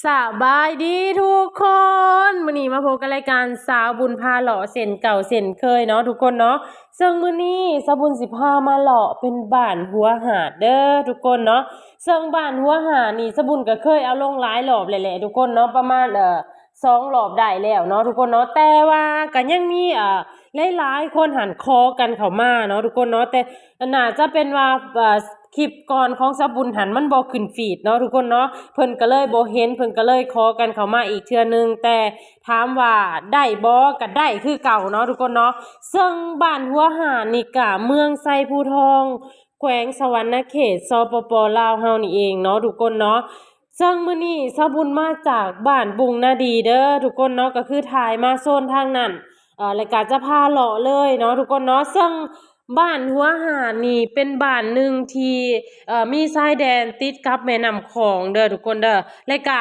สบายดีทุกคนมื้อนี้มาพบกับรายการสาวบุญพาเลาะเส้นเก่าเส้นเคยเนาะทุกคนเนาะซึ่งมื้อนี้สาวบุญสิพามาเลาะเป็นบ้านหัวหาดเด้อทุกคนเนาะซึ่งบ้านหัวหาดนี่สาวบุญก็เคยเอาลงหลายรอบแหละๆทุกคนเนาะประมาณ2 รอบได้แล้วเนาะทุกคนเนาะแต่ว่าก็ยังมีหลายๆคนหันคอกันเข้ามาเนาะทุกคนเนาะแต่น่าจะเป็นว่าคลิปก่อนของสาวบุญหันมันบ่ขึ้นฟีดเนาะทุกคนเนาะเพิ่นก็เลยบ่เห็นเพิ่นก็เลยขอกันเข้ามาอีกเทื่อนึงแต่ถามว่าได้บ่ก็ได้คือเก่าเนาะทุกคนเนาะซึ่งบ้านหัวหาดนี่ก็เมืองไซภูทองแขวงสวรรณเขตสปปลาวเฮานี่เองเนาะทุกคนเนาะซึ่งมื้อนี้สาวบุญมาจากบ้านบุงนาดีเด้อทุกคนเนาะก็คือถ่ายมาโซนทางนั้นแล้วก็จะพาเลาะเลยเนาะทุกคนเนาะซึ่งบ้านหัวหาดนี่เป็นบ้านหนึ่งที่มีชายแดนติดกับแม่น้ำคองเด้อทุกคนเด้อแล้วก็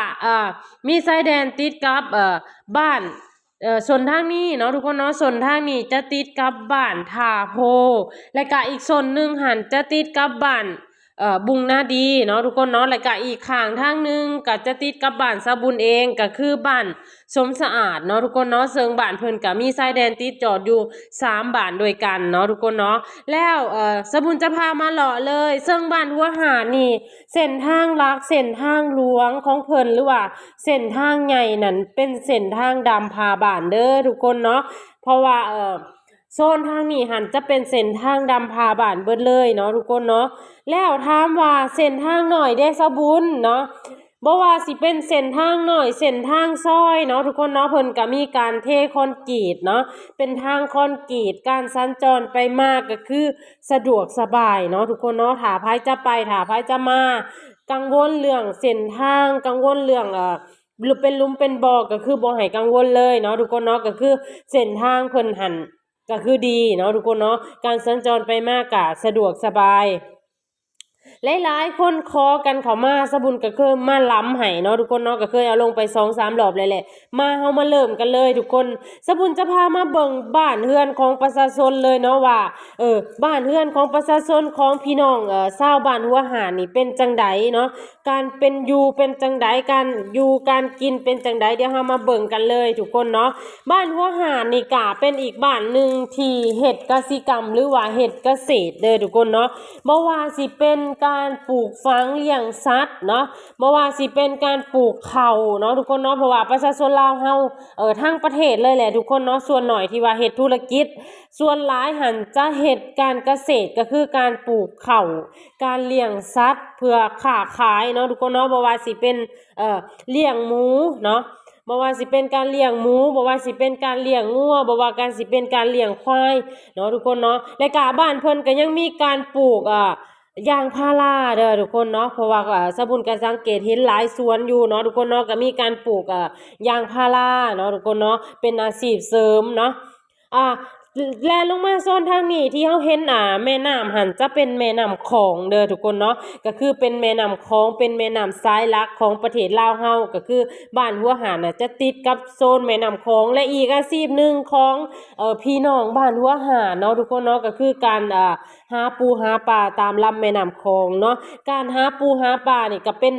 มีชายแดนติดกับบ้านส่วนทางนี้เนาะทุกคนเนาะส่วนทางนี้จะติดกับบ้านท่าโพและก็อีกส่วนหนึ่งหันจะติดกับบ้านบุงนาดีเนาะทุกคนเนาะแล้วก็อีกข้างทางนึงก็จะติดกับบ้านสะบุญเองก็คือบ้านสมสะอาดเนาะทุกคนเนาะเซิงบ้านเพิ่นก็มีชายแดนติดจอดอยู่3บ้านด้วยกันเนาะทุกคนเนาะแล้วสะบุญจะพามาเลาะเลยเซิงบ้านหัวหาดนี่เส้นทางลักเส้นทางหลวงของเพิ่นหรือว่าเส้นทางใหญ่นั่นเป็นเส้นทางดำพาบ้านเด้อทุกคนเนาะเพราะว่าโซนทางนี้หันจะเป็นเส้นทางดำพาบ้านเบิดเลยเนาะทุกคนเนาะแล้วถามว่าเส้นทางหน่อยได้สะบุญเนาะบ่ว่าสิเป็นเส้นทางหน่อยเส้นทางซอยเนาะทุกคนเนาะเพิ่นก็มีการเทคอนกรีตเนาะเป็นทางคอนกรีตการสัญจรไปมาก็คือสะดวกสบายเนาะทุกคนเนาะถ้าไผจะไปถ้าไผจะมากังวลเรื่องเส้นทางกังวลเรื่องหรือเป็นหลุมเป็นบ่อก็คือบ่ให้กังวลเลยเนาะทุกคนเนาะก็คือเส้นทางเพิ่นหันก็คือดีเนาะทุกคนเนาะการสัญจรไปมากะสะดวกสบายหลายๆคนคอกันเข้ามาสะบุญก็เคยมาล้ำให้เนาะทุกคนเนาะก็เคยเอาลงไป2-3 รอบเลยแหละมาเฮามาเริ่มกันเลยทุกคนสะบุญจะพามาเบิ่งบ้านเฮือนของประชาชนเลยเนาะว่าบ้านเฮือนของประชาชนของพี่น้องชาวบ้านหัวหาดนี่เป็นจังไดเนาะการเป็นอยู่เป็นจังไดการอยู่การกินเป็นจังไดเดี๋ยวเฮามาเบิ่งกันเลยทุกคนเนาะบ้านหัวหาดนี่ก็เป็นอีกบ้านนึงที่เฮ็ดกสิกรรมหรือว่าเฮ็ดเกษตรเด้อทุกคนเนาะบ่ว่าสิเป็นการปลูกฝังเลี้ยงสัตว์เนาะบ่ว่าสิเป็นการปลูกข้าวเนาะทุกคนเนาะเพราะว่าประชาชนลาวเฮาทั้งประเทศเลยแหละทุกคนเนาะส่วนหน่อยที่ว่าเฮ็ดธุรกิจส่วนหลายหันจะเฮ็ดการเกษตรก็คือการปลูกข้าวการเลี้ยงสัตว์เพื่อค้าขายเนาะทุกคนเนาะบ่ว่าสิเป็นเลี้ยงหมูเนาะบ่ว่าสิเป็นการเลี้ยงหมูบ่ว่าสิเป็นการเลี้ยงงัวบ่ว่าการสิเป็นการเลี้ยงควายเนาะทุกคนเนาะและก็บ้านเพิ่นก็ยังมีการปลูกยางพาราเด้อทุกคนเนาะเพราะว่าสะบุญก็สังเกตเห็นหลายสวนอยู่เนาะทุกคนเนาะก็มีการปลูกยางพาราเนาะทุกคนเนาะเป็นอาชีพเสริมเนาะอ่าแลลงมาโซนทางนี้ที่เฮาเห็นแม่น้ำหันจะเป็นแม่น้ำคองเด้อทุกคนเนาะก็คือเป็นแม่น้ำคองเป็นแม่น้ำสายหลักของประเทศลาวเฮาก็คือบ้านหัวหาดน่ะจะติดกับโซนแม่น้ำคองและอีกอาชีพหนึ่งของพี่น้องบ้านหัวหาดเนาะทุกคนเนาะก็คือการหาปูหาปลาตามลำแม่น้ำคองเนาะการหาปูหาปลานี่ก็เป็น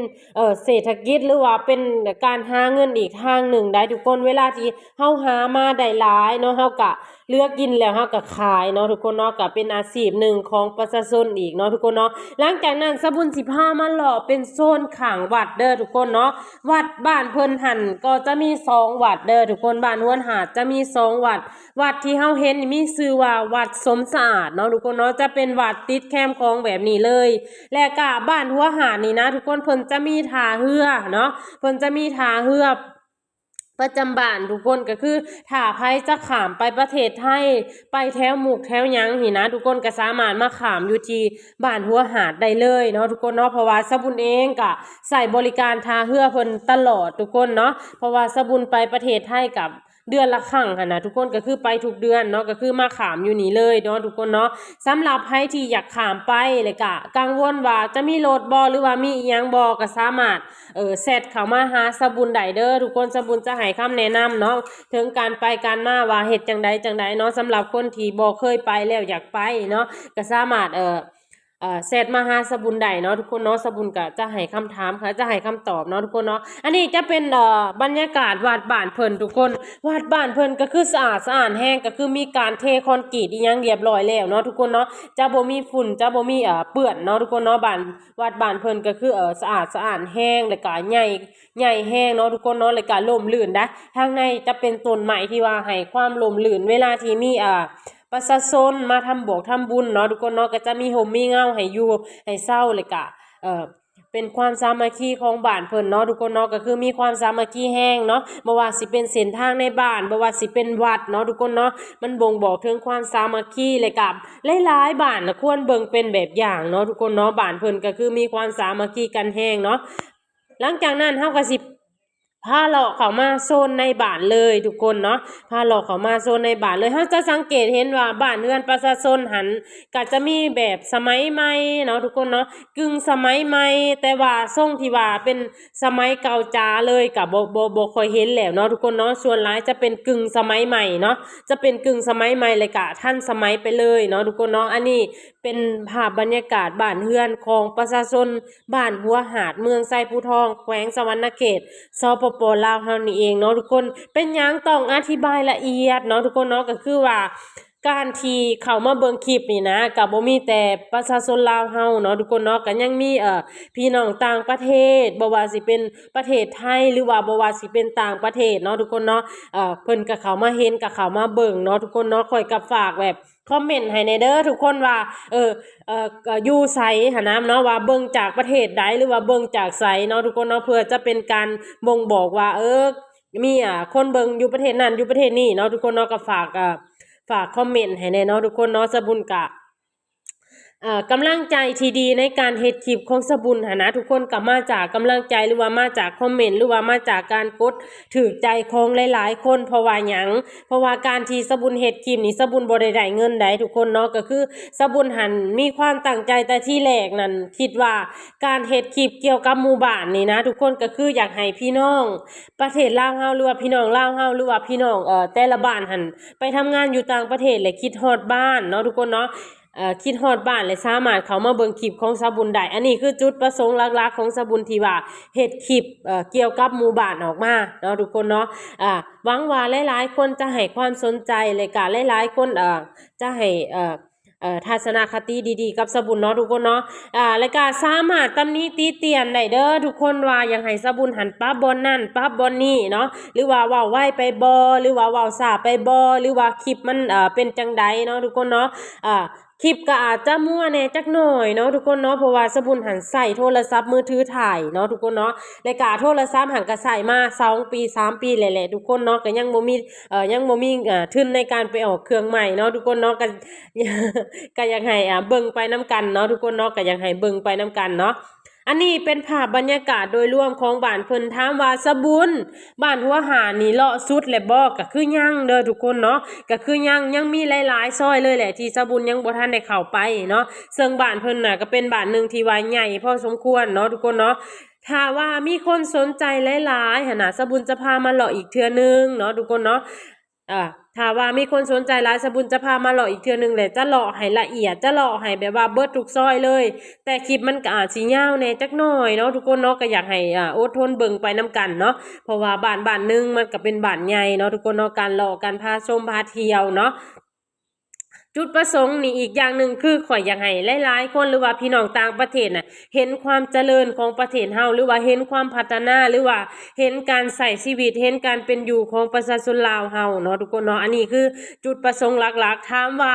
เศรษฐกิจหรือว่าเป็นการหาเงินอีกทางหนึ่งได้ทุกคนเวลาที่เฮาหามาได้หลายเนาะเฮาก็เลือกกินแล้วเฮาก็ขายเนาะทุกคนเนาะก็เป็นอาชีพหนึ่งของประชาชนอีกเนาะทุกคนเนาะหลังจากนั้นสะบุญสิพามาเลาะเป็นโซนข้างวัดเด้อทุกคนเนาะวัดบ้านเพิ่นหันก็จะมี2วัดเด้อทุกคนบ้านหัวหาดจะมี2วัดวัดที่เฮาเห็นนี่มีชื่อว่าวัดสมสะอาดเนาะทุกคนเนาะจะเป็นวัดติดแคมป์คลองแบบนี้เลยและก็บ้านหัวหาดนี่นะทุกคนเพิ่นจะมีท่าเรือเนาะเพิ่นจะมีท่าเรือประจำบ้านทุกคนก็คือถ้าไผจะข้ามไปประเทศไทยไปแถวหมุกแถวหยังนี่นะทุกคนก็สามารถมาข้ามอยู่ที่บ้านหัวหาดได้เลยเนาะทุกคนเนาะเพราะว่าสะบุญเองก็ใส่บริการท่าเรือเพิ่นตลอดทุกคนเนาะเพราะว่าสะบุญไปประเทศไทยกับเดือนละครั้งค่ะนะทุกคนก็คือไปทุกเดือนเนาะก็คือมาขามอยู่นี่เลยเนาะทุกคนเนาะสำหรับใครที่อยากขามไปเลยก็กังวลว่าจะมีรถบ่หรือว่ามีอีหยังบ่ก็สามารถแชทเข้ามาหาสะบุญได้เด้อทุกคนสะบุญจะให้คำแนะนำเนาะถึงการไปการมาว่าเฮ็ดจังใดเนาะสำหรับคนที่บ่เคยไปแล้วอยากไปเนาะก็สามารถ เซตมาหาสบุญใดเนาะทุกคนเนาะสบุญก็จะให้คำถามค่ะจะให้คำตอบเนาะทุกคนเนาะอันนี้จะเป็นบรรยากาศวาดบ้านเพิ่นทุกคนวาดบ้านเพิ่นก็คือสะอาดแห้งก็คือมีการเทคอนกรีตอีหยังเรียบร้อยแล้วเนาะทุกคนเนาะจะบ่มีฝุ่นจะบ่มีเปื้อนเนาะทุกคนเนาะบ้านวาดบ้านเพิ่นก็คือสะอาดแห้งแล้วก็ใหญ่แห้งเนาะทุกคนเนาะแล้วก็ร่มรื่นนะทางในจะเป็นต้นไม้ที่ว่าให้ความร่มรื่นเวลาที่มีประชาชนมาทำทำบุญเนาะทุกคนเนาะก็จะมีห่มมีเงาให้อยู่ให้เศร้าเลยกะเป็นความสามัคคีของบ้านเพิ่นเนาะทุกคนเนาะก็คือมีความสามัคคีแห้งเนาะบ่ว่าสิเป็นเส้นทางในบ้านบ่ว่าสิเป็นวัดเนาะทุกคนเนาะมันบ่งบอกถึงความสามัคคีเลยกับหลายๆบ้านนะควรเบิ่งเป็นแบบอย่างเนาะทุกคนเนาะบ้านเพิ่นก็คือมีความสามัคคีกันแห้งเนาะหลังจากนั้นเฮาก็สิพาเลาะเข้ามาโซนในบ้านเลยทุกคนเนาะพาเลาะเข้ามาโซนในบ้านเลยเฮาจะสังเกตเห็นว่าบ้านเรือนประชาชนหันก็จะมีแบบสมัยใหม่เนาะทุกคนเนาะกึ่งสมัยใหม่แต่ว่าทรงที่ว่าเป็นสมัยเก่าจ๋าเลยก็บ่ค่อยเห็นแล้วเนาะทุกคนเนาะส่วนหลายจะเป็นกึ่งสมัยใหม่เนาะจะเป็นกึ่งสมัยใหม่เลยก็ทันสมัยไปเลยเนาะทุกคนเนาะอันนี้เป็นภาพบรรยากาศบ้านเรือนของประชาชนบ้านหัวหาดเมืองไซภูทองแขวงสะหวรรณเขตสปป.ลาวเฮานี่เองเนาะทุกคนเป็นหยังต้องอธิบายละเอียดเนาะทุกคนเนาะก็คือว่าการที่เข้ามาเบิ่งคลิปนี่นะก็บ่มีแต่ประชาชนลาวเฮาเนาะทุกคนเนาะก็ยังมีพี่น้องต่างประเทศบ่ว่าสิเป็นประเทศไทยหรือว่าบ่ว่าสิเป็นต่างประเทศเนาะทุกคนเนาะเพิ่นก็เข้ามาเห็นก็เข้ามาเบิ่งเนาะทุกคนเนาะค่อยก็ฝากแบบคอมเมนต์ให้ในเด้อทุกคนว่าอยู่ไสหันนะเนาะว่าเบิ่งจากประเทศใดหรือว่าเบิ่งจากไสเนาะทุกคนเนาะเพื่อจะเป็นการบ่งบอกว่ามีคนเบิ่งอยู่ประเทศนั้นอยู่ประเทศนี้เนาะทุกคนเนาะก็ฝากคอมเมนต์ให้แน่เนาะทุกคนเนาะสบุญกะกำลังใจที่ดีในการเฮ็ดคลิปของสบุญหันนะทุกคนก็มาจากกำลังใจหรือว่ามาจากคอมเมนต์หรือว่ามาจากการกดถูกใจของหลายๆคนเพราะว่าหยังเพราะว่าการที่สบุญเฮ็ดคลิปนี่สบุญบ่ได้เงินใดทุกคนเนาะก็คือสบุญหันมีความตั้งใจแต่ที่แรกนั่นคิดว่าการเฮ็ดคลิปเกี่ยวกับหมู่บ้านนี่นะทุกคนก็คืออยากให้พี่น้องประเทศลาวเฮาหรือว่าพี่น้องลาวเฮาหรือว่าพี่น้องแต่ละบ้านหันไปทำงานอยู่ต่างประเทศและคิดฮอดบ้านเนาะทุกคนเนาะคิดฮอดบ้านเลยสามารถเข้ามาเบิ่งคลิปของสาบุญได้อันนี้คือจุดประสงค์หลักๆของสาบุญที่ว่าเฮ็ดคลิปเกี่ยวกับหมู่บ้านออกมาเนาะทุกคนเนาะหวังว่าหลายๆคนจะให้ความสนใจเลยก็หลายๆคนจะให้ทัศนคติดีๆกับสบุญเนาะทุกคนเนาะแล้วก็สามารถตำหนิติเตียนได้เด้อทุกคนว่าอยากให้สบุญหันปรับบอนนั่นปรับบอนนี่เนาะหรือว่าเว้าไวไปบ่หรือว่าเว้าช้าไปบ่หรือว่าคลิปมันเป็นจังใดเนาะทุกคนเนาะคลิปก็อาจจะมั่วแน่จักหน่อยเนาะทุกคนเนาะเพราะว่าสบุญหันใส่โทรศัพท์มือถือถ่ายเนาะทุกคนเนาะและก็โทรศัพท์หันก็ใส่มา2 ปี 3 ปีแหละทุกคนเนาะก็ยังบ่มีทุนในการไปออกเครื่องใหม่เนาะทุกคนเนาะก็ ก็อยากให้เบิ่งไปน้ำกันเนาะทุกคนเนาะก็อยากให้เบิ่งไปน้ำกันเนาะอันนี้เป็นภาพบรรยากาศโดยรวมของบ้านเพิ่นถามว่าสบุญบ้านหัวหานี่เลาะสุดและบ่ก็คือยังเด้อทุกคนเนาะก็คือยังมีหลายๆซอยเลยแหละที่สบุญยังบ่ทันได้เข้าไปเนาะซึ่งบ้านเพิ่นน่ะก็เป็นบ้านหนึงที่ว่าใหญ่พอสมควรเนาะทุกคนเนาะถ้าว่ามีคนสนใจหลายๆหั่นน่ะสบุญจะพามาเลาะอีกเทื่อนึงเนาะทุกคนเนาะถ้าว่ามีคนสนใจหลายสบุญจะพามาเลาะอีกเทื่อนึงแหละจะเลาะให้ละเอียดจะเลาะให้แบบว่าเบิดทุกซอยเลยแต่คลิปมันก็อาจสิยาวแหน่จักหน่อยเนาะทุกคนเนาะก็อยากให้อดทนเบิ่งไปนํกันเนาะเพราะว่าบ้านนึงมันก็เป็นบ้านใหญ่เนาะทุกคนเนาะการเลาะการพาชมพาเที่ยวเนาะจุดประสงค์นี่อีกอย่างหนึ่งคือข่อยอยากให้หลายๆคนหรือว่าพี่น้องต่างประเทศน่ะเห็นความเจริญของประเทศเฮาหรือว่าเห็นความพัฒนาหรือว่าเห็นการใช้ชีวิตเห็นการเป็นอยู่ของประชาชนลาวเฮาเนาะทุกคนเนาะอันนี้คือจุดประสงค์หลักๆถามว่า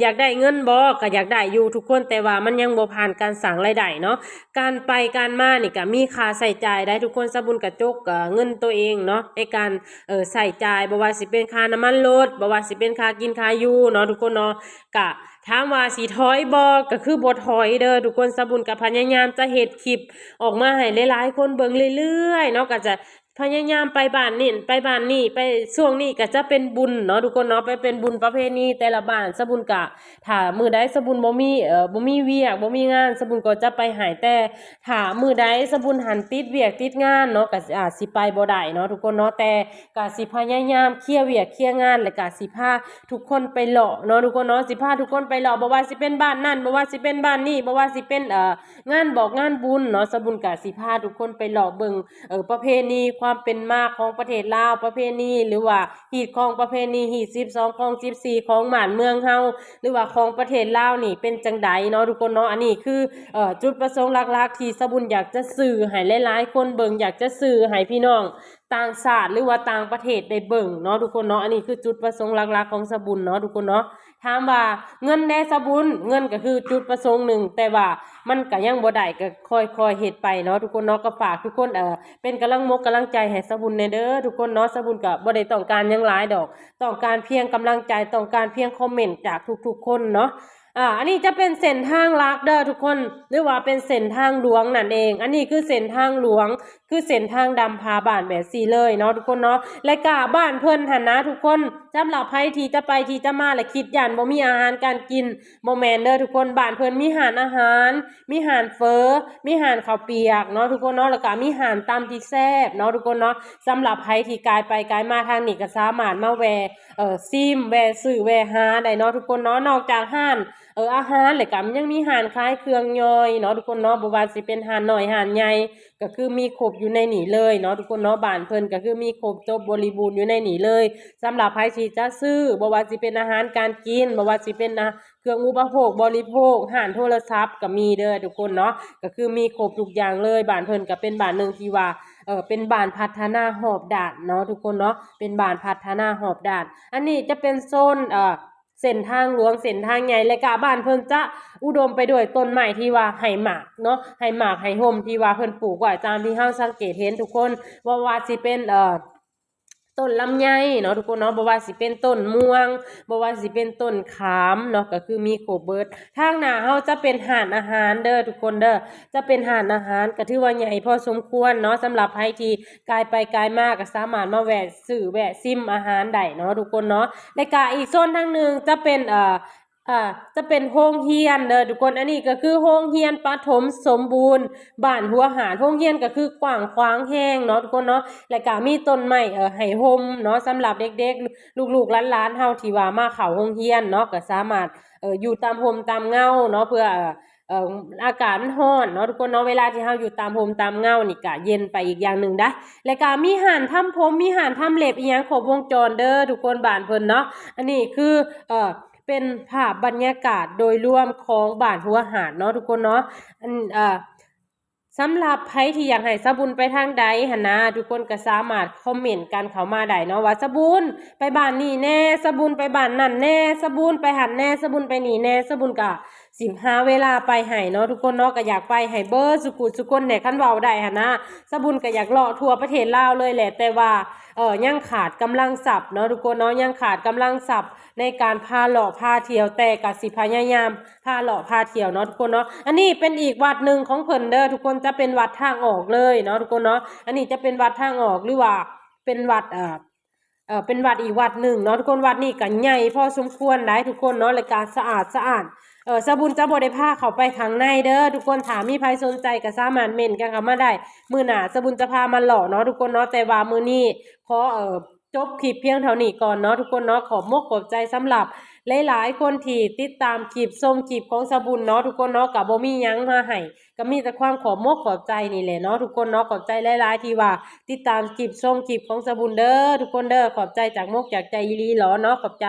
อยากได้เงินบ่ก็อยากได้อยู่ทุกคนแต่ว่ามันยังบ่ผ่านการสร้างรายได้เนาะการไปการมานี่ก็มีค่าใช้จ่ายได้ทุกคนสบุญกระจกเงินตัวเองเนาะในการใช้จ่ายบ่ว่าสิเป็นค่าน้ำมันรถบ่ว่าสิเป็นค่ากินค่าอยู่เนาะทุกคนเนาะกะถามว่าสิถอยบ่ก็คือบ่ถอยเด้อทุกคนสบุญก็พยายามจะเฮ็ดคลิปออกมาให้หลายๆคนเบิ่งเรื่อยๆเนาะก็จะพ พยายามไปบ้านนี่ไปบ้านนี่ไปช่วงนี้ก็จะเป็นบุญเนาะทุกคนเนาะไปเป็นบุญประเพณีแต่ละบ้านสะบุญกะถ้ามื้อใดสะบุญบ่มีเวียกบ่มีงานสะบุญก็จะไปหายแต่ถ้ามื้อใดสะบุญหันติดเวียกติดงานเนาะก็อาจสิไปบ่ได้เนาะทุกคนเนาะแต่ก็สิพยายามเคลียร์เวียกเคลียร์งานแล้วก็สิพาทุกคนไปเลาะเนาะทุกคนเนาะสิพาทุกคนไปเลาะบ่ว่าสิเป็นบ้านนั่นบ่ว่าสิเป็นบ้านนี่บ่ว่าสิเป็นงานบอกงานบุญเนาะสะบุญก็สิพาทุกคนไปเลาะเบิ่งประเพณีความเป็นมาของประเทศลาวประเพณีหรือว่าฮีตของประเพณีฮีต12ของ14ของบ้านเมืองเฮาหรือว่าของประเทศลาวนี่เป็นจังใดเนาะทุกคนเนาะอันนี้คือจุดประสงค์หลักๆที่สะบุญอยากจะสื่อให้หลายๆคนเบิ่งอยากจะสื่อให้พี่น้องต่างชาติหรือว่าต่างประเทศได้เบิ่งเนาะทุกคนเนาะอันนี้คือจุดประสงค์หลักๆของสะบุญเนาะทุกคนเนาะถามว่าเงินแน่สะบุญเงินก็คือจุดประสงค์หนึ่งแต่ว่ามันก็ยังบ่ได้ก็ค่อยๆเฮ็ดไปเนาะทุกคนเนาะก็ฝากทุกคนเป็นกำลังใจให้สะบุญในเด้อทุกคนเนาะสะบุญก็บ่ได้ต้องการหยังหลายดอกต้องการเพียงกำลังใจต้องการเพียงคอมเมนต์จากทุกๆคนเนาะอันนี้จะเป็นเส้นทางลักเด้อทุกคนหรือว่าเป็นเส้นทางหลวงนั่นเองอันนี้คือเส้นทางหลวงคือเส้นทางดำพาบ้านแบบสี่เลยเนาะทุกคนเนาะและกะบ้านเพิ่นหั่นนะทุกคนสำหรับใครที่จะไปที่จะมาและคิดย่านบ่มีอาหารการกินบ่แม่นเด้อทุกคนบ้านเพิ่นมีหารอาหารมีหารเฟอมีหารข้าวเปียกเนาะทุกคนเนาะแล้วก็มีหารตำที่แซ่บเนาะทุกคนเนาะสำหรับใครที่กายไปกายมาทางนี้ก็สามารถมาแวะซิมแวะซื้อแวะหาได้เนาะทุกคนเนาะนอกจากห้านอาหารแล้วก็ยังมีหารขายเครื่องย่อยเนาะทุกคนเนาะบ่ว่าสิเป็นหารน้อยหารใหญ่ก็คือมีครบอยู่ในนี้เลยเนาะทุกคนเนาะบ้านเพิ่นก็คือมีครบจบบริบูรณ์อยู่ในนี้เลยสำหรับใครที่จะซื้อบ่ว่าสิเป็นอาหารการกินบ่ว่าสิเป็นเครื่องอุปโภคบริโภคหารโทรศัพท์ก็มีเด้อทุกคนเนาะก็คือมีครบทุกอย่างเลยบ้านเพิ่นก็เป็นบ้านนึงที่ว่าเป็นบ้านพัฒนาหอบด่านเนาะทุกคนเนาะเป็นบ้านพัฒนาหอบด่านอันนี้จะเป็นโซนเส้นทางหลวงเส้นทางใหญ่และกะบ้านเพิ่นจะอุดมไปด้วยต้นไม้ที่ว่าไห้หมากเนาะไห้หมากไห้ห่มที่ว่าเพิ่นปลูกไว้ตามที่เฮาสังเกตเห็นทุกคนว่าสิเป็นต้นลำไยเนาะทุกคนเนาะบ่ว่าสิเป็นต้นม่วงบ่ว่าสิเป็นต้นขามเนาะก็คือมีครบเบิดทางหน้าเฮาจะเป็นห้านอาหารเด้อทุกคนเด้อจะเป็นห้านอาหารก็ถือว่าใหญ่พอสมควรเนาะสำหรับใครที่กายไปกายมาก็สามารถมาแวะซื้อแวะซิมอาหารได้เนาะทุกคนเนาะและก็อีกโซนทางนึงจะเป็นจะเป็นโรงเรียนเด้อทุกคนอันนี้ก็คือโรงเรียนประถมสมบูรณ์บ้านหัวหาดโรงเรียนก็คือกว้างขวางแห้งเนาะทุกคนเนาะแล้วก็มีต้นไม้ให้ห่มเนาะสำหรับเด็กๆลูกๆหลานๆเฮาที่ว่ามาเข้าโรงเรียนเนาะก็สามารถอยู่ตามห่มตามเงาเนาะเพื่ออากาศมันร้อนเนาะทุกคนเนาะเวลาที่เฮาอยู่ตามห่มตามเงานี่ก็เย็นไปอีกอย่างหนึ่งนะแล้วก็มีหานทำผมมีหานทำเล็บอีหยังครบวงจรเด้อทุกคนบ้านเพิ่นเนาะอันนี้คือเป็นภาพบรรยากาศโดยรวมของบ้านหัวหาดเนาะทุกคนเนาะสำหรับใครที่อยากให้สะบุญไปทางใดหั่นนะทุกคนก็สามารถคอมเมนต์กันเข้ามาได้เนาะว่าสะบุญไปบ้านนี่แน่สะบุญไปบ้านนั่นแน่สะบุญไปหันแน่สะบุญไปนี่แน่สะบุญก็สิหาเวลาไปให้เนาะทุกคนเนาะก็อยากไปให้เบิดสุกุลเนี่ยคันเว้าได้หั่นนะสะบุญก็อยากเลาะทั่วประเทศลาวเลยแหละแต่ว่ายังขาดกำลังทรัพย์เนาะทุกคนเนาะยังขาดกำลังทรัพย์ในการพาเลาะพาเที่ยวแต่ก็สิพยายามพาเลาะพาเที่ยวเนาะทุกคนเนาะอันนี้เป็นอีกวัดหนึ่งของเพิ่นเด้อทุกคนจะเป็นวัดทางออกเลยเนาะทุกคนเนาะอันนี้จะเป็นวัดทางออกหรือว่าเป็นวัดเป็นวัดอีกวัดหนึ่งเนาะทุกคนวัดนี้ก็ใหญ่พอสมควรได้ทุกคนเนาะรายการสะอาดสะบุญจะบ่ได้พาเข้าไปข้างในเด้อทุกคนถามมีใครสนใจก็สามารถเม่นกันเข้ามาได้มื้อหน้าสะบุญจะพามาหล่อเนาะทุกคนเนาะแต่ว่ามื้อนี้ขอจบคลิปเพียงเท่านี้ก่อนเนาะทุกคนเนาะขอบขอบใจสำหรับหลายๆคนที่ติดตามคลิปชมคลิปของสะบุญเนาะทุกคนเนาะก็บ่มีหยังมาให้ก็มีแต่ความขอบใจนี่แหละเนาะทุกคนเนาะขอบใจหลายๆที่ว่าติดตามคลิปชมคลิปของสะบุญเด้อทุกคนเด้อขอบใจจากจากใจอีหลีหรอเนาะขอบใจ